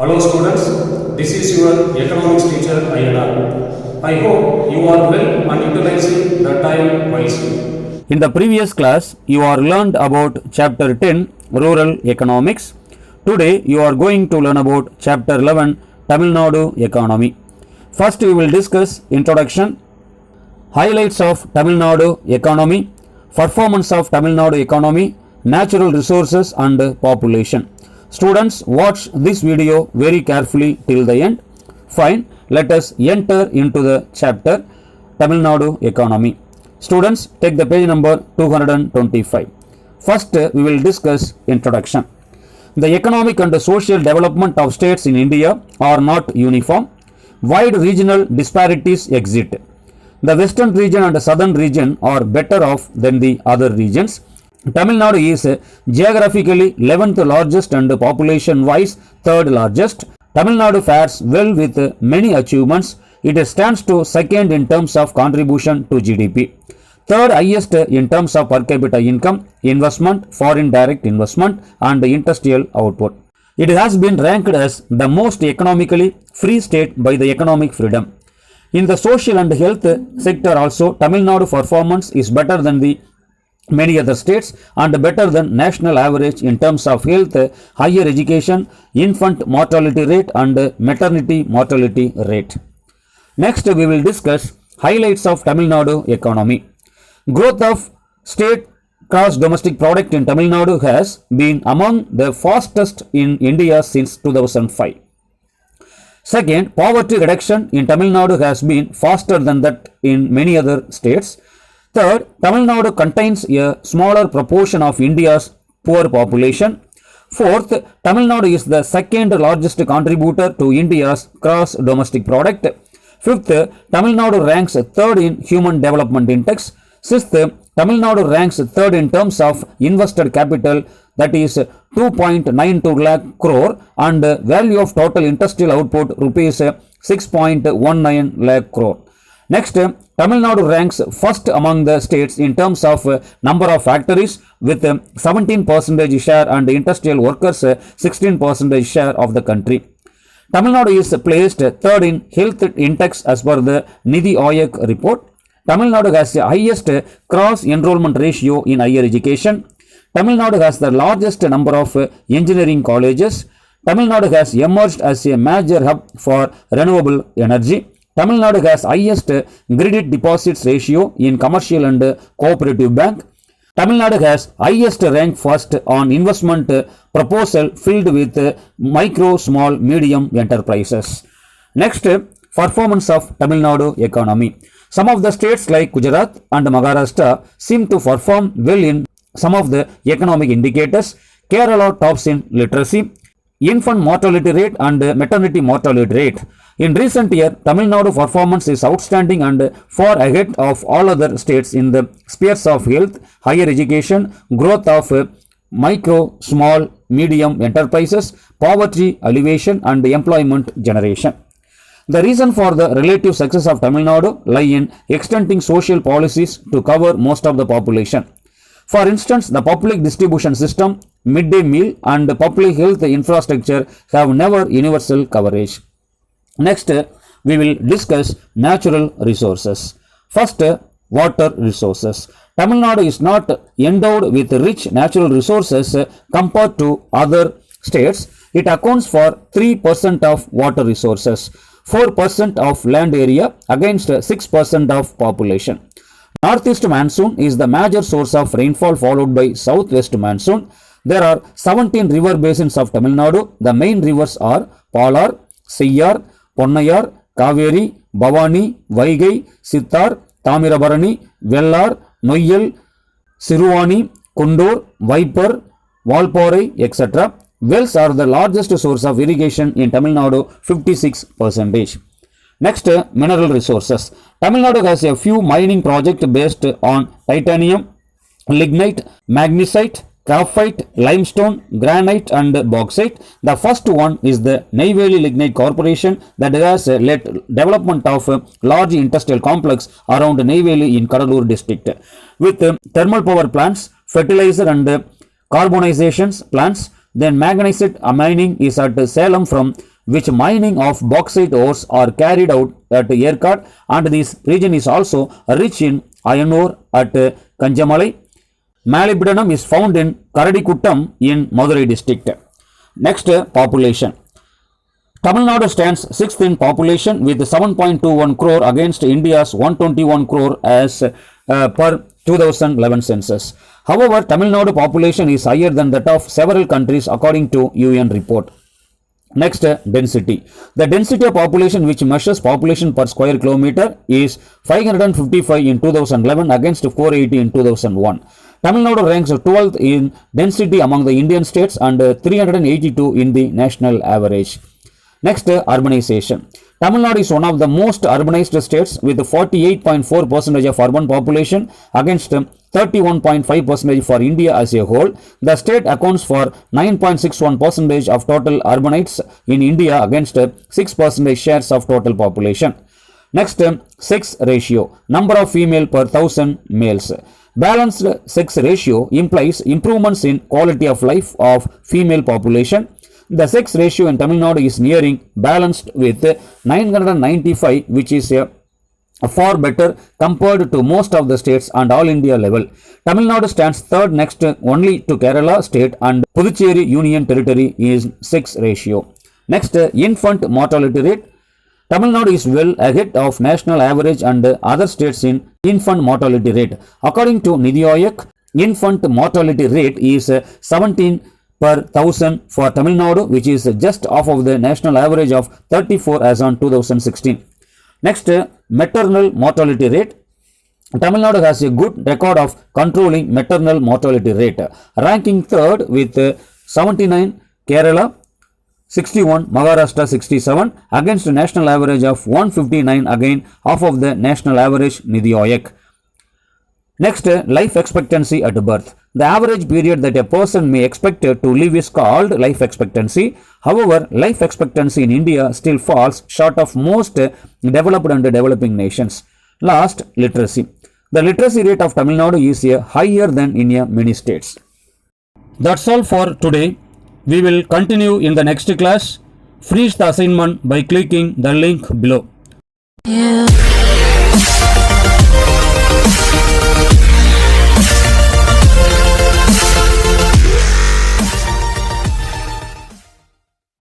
Hello students, this is your economics teacher INR. I hope you are well and utilizing the time wisely. In the previous class, you are learned about chapter 10 Rural Economics. Today, you are going to learn about chapter 11 Tamil Nadu Economy. First, we will discuss introduction, highlights of Tamil Nadu Economy, performance of Tamil Nadu Economy, natural resources and population. Students, watch this video very carefully till the end. Fine, let us enter into the chapter Tamil Nadu Economy. Students, take the page number 225. First, we will discuss introduction. The economic and social development of states in India are not uniform. Wide regional disparities exist. The western region and the southern region are better off than the other regions. Tamil Nadu is geographically 11th largest and population-wise 3rd largest. Tamil Nadu fares well with many achievements. It stands to second in terms of contribution to GDP. Third highest in terms of per capita income, investment, foreign direct investment and industrial output. It has been ranked as the most economically free state by the Economic Freedom. In the social and health sector also, Tamil Nadu performance is better than the many other states and better than national average in terms of health, higher education, infant mortality rate and maternity mortality rate. Next, we will discuss highlights of Tamil Nadu economy. Growth of state gross domestic product in Tamil Nadu has been among the fastest in India since 2005. Second, poverty reduction in Tamil Nadu has been faster than that in many other states. Third, Tamil Nadu contains a smaller proportion of India's poor population. Fourth, Tamil Nadu is the second largest contributor to India's gross domestic product. Fifth, Tamil Nadu ranks third in Human Development Index. Sixth, Tamil Nadu ranks third in terms of invested capital, that is 2.92 lakh crore, and value of total industrial output rupees 6.19 lakh crore. Next, Tamil Nadu ranks first among the states in terms of number of factories with 17% share and industrial workers 16% share of the country. Tamil Nadu is placed third in health index as per the Nidhi Aayog report. Tamil Nadu has the highest cross enrollment ratio in higher education. Tamil Nadu has the largest number of engineering colleges. Tamil Nadu has emerged as a major hub for renewable energy. Tamil Nadu has highest credit deposits ratio in commercial and cooperative bank. Tamil Nadu has highest rank first on investment proposal filled with micro, small, medium enterprises. Next, performance of Tamil Nadu economy. Some of the states like Gujarat and Maharashtra seem to perform well in some of the economic indicators. Kerala tops in literacy, infant mortality rate and maternity mortality rate. In recent year, Tamil Nadu performance is outstanding and far ahead of all other states in the spheres of health, higher education, growth of micro, small, medium enterprises, poverty alleviation and employment generation. The reason for the relative success of Tamil Nadu lie in extending social policies to cover most of the population. For instance, the public distribution system, midday meal and public health infrastructure have never universal coverage. Next, we will discuss natural resources. First, water resources. Tamil Nadu is not endowed with rich natural resources compared to other states. It accounts for 3% of water resources, 4% of land area against 6% of population. Northeast monsoon is the major source of rainfall followed by southwest monsoon. There are 17 river basins of Tamil Nadu. The main rivers are Palar, Seyyar, Ponnayar, Kaveri, Bhavani, Vaigai, Sittar, Tamirabarani, Vellar, Noyal, Siruvani, Kundur, Vaipur, Valparai, etc. Wells are the largest source of irrigation in Tamil Nadu, 56%. Next, mineral resources. Tamil Nadu has a few mining projects based on titanium, lignite, magnesite, graphite, limestone, granite and bauxite. The first one is the Neyveli Lignite Corporation that has led development of a large industrial complex around Neyveli in Kadalur district. With thermal power plants, fertilizer and carbonization plants, then magnesite mining is at Salem from which mining of bauxite ores are carried out at Yerkad, and this region is also rich in iron ore at Kanjamalai. Molybdenum is found in Karadikuttam in Madurai district. Next, population. Tamil Nadu stands 6th in population with 7.21 crore against India's 121 crore as per 2011 census. However, Tamil Nadu population is higher than that of several countries according to UN report. Next, density. The density of population, which measures population per square kilometer, is 555 in 2011 against 480 in 2001. Tamil Nadu ranks 12th in density among the Indian states and 382 in the national average. Next, urbanization. Tamil Nadu is one of the most urbanized states with 48.4% of urban population against 31.5% for India as a whole. The state accounts for 9.61% of total urbanites in India against 6% shares of total population. Next, sex ratio. Number of female per 1000 males. Balanced sex ratio implies improvements in quality of life of female population. The sex ratio in Tamil Nadu is nearing balanced with 995, which is far better compared to most of the states and all India level. Tamil Nadu stands third next only to Kerala state, and Puducherry Union Territory is sex ratio. Next, infant mortality rate. Tamil Nadu is well ahead of national average and other states in infant mortality rate. According to Nidhi Aayog, infant mortality rate is 17 per 1000 for Tamil Nadu, which is just off of the national average of 34 as on 2016. Next, maternal mortality rate. Tamil Nadu has a good record of controlling maternal mortality rate, ranking third with 79, Kerala 61, Maharashtra 67 against national average of 159, again off of the national average Nidhi Aayog. Next, life expectancy at birth. The average period that a person may expect to live is called life expectancy. However, life expectancy in India still falls short of most developed and developing nations. Last, literacy. The literacy rate of Tamil Nadu is higher than in many states. That's all for today. We will continue in the next class. Finish the assignment by clicking the link below. Yeah.